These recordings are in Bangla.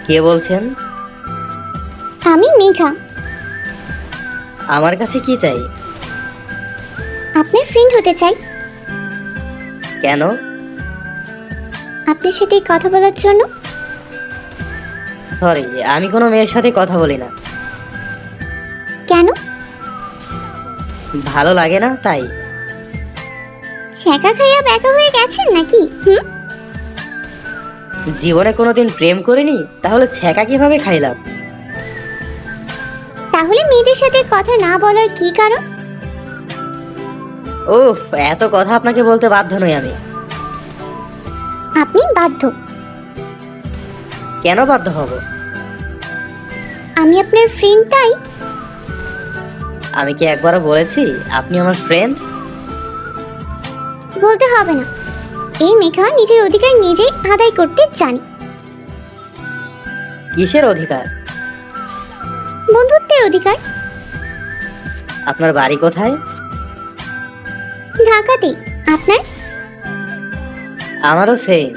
কে বলছেন? আমি মেঘা। আমার কাছে কি চাই? আপনার ফ্রেন্ড হতে চাই। কেন? আপনার সাথে কথা বলার জন্য। সরি, আমি কোনো মেয়ের সাথে কথা বলি না। কেন? ভালো লাগে না তাই। ছ্যাঁকা খাইয়া ব্যাকা হয়ে গেছেন নাকি? জীবনে কোনোদিন প্রেম করিনি, তাহলে ছ্যাঁকা কিভাবে খাইলাম? তাহলে মেয়েদের সাথে কথা না বলার কি কারণ? উফ, এত কথা আপনাকে বলতে বাধ্য নই আমি। আপনি বাধ্য। কেন বাধ্য হব? আমি আপনার ফ্রেন্ড তাই। আমি কি একবারও বলেছি আপনি আমার ফ্রেন্ড? বলতে হবে না। এই মেঘা নিজের অধিকার নিজেই আদায় করতে জানে। কিসের অধিকার? বন্ধুত্বের অধিকার। আপনার বাড়ি কোথায়? ঢাকাতেই। আপনার? আমারও সেম।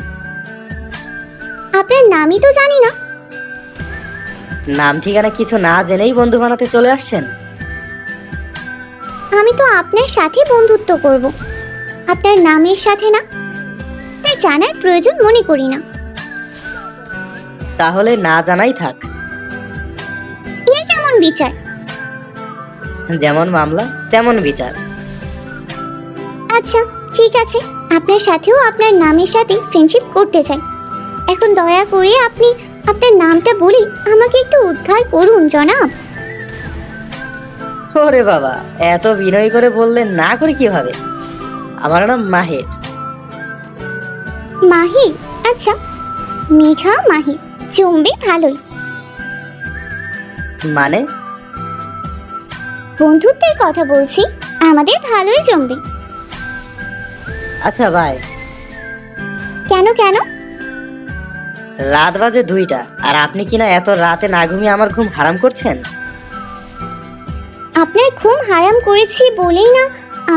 আপনার নামই তো জানি না। নাম ঠিকানা কিছু না জেনেই বন্ধু বানাতে চলে আসছেন? আমি তো আপনার সাথে বন্ধুত্ব করব, আপনার নামের সাথে না। তাই জানার প্রয়োজন মনে করি না। তাহলে না জানাই থাক। এ কেমন বিচার? যেমন মামলা তেমন বিচার। আচ্ছা, ঠিক আছে। আপনার সাথেও আপনার নামের সাথে ফ্রেন্ডশিপ করতে চাই। এখন দয়া করে আপনি আপনার নামটা বলে আমাকে একটু উদ্ধার করুন জনাব। ওরে বাবা, এত বিনয় করে বললেন না করে কিভাবে? আমার নাম মাহের। মাহির? আচ্ছা, মেঘা মাহির জমবে ভালোই। মানে? বন্ধুত্বের কথা বলছি, আমাদের ভালোই জমবে। আচ্ছা বাই। কেন কেন? রাত বাজে 2টা, আর আপনি কিনা এত রাতে না ঘুমিয়ে আমার ঘুম হারাম করছেন। আপনার ঘুম হারাম করেছি বলেই না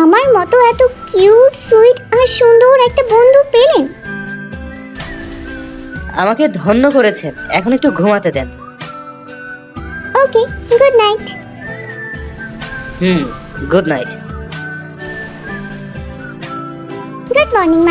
আমার মতো এত কিউট সুইট আর সুন্দর একটা বন্ধু পেলেন। আমাকে ধন্য করেছেন, এখন একটু ঘুমাতে দেন। Okay, good night. Good night. Good morning.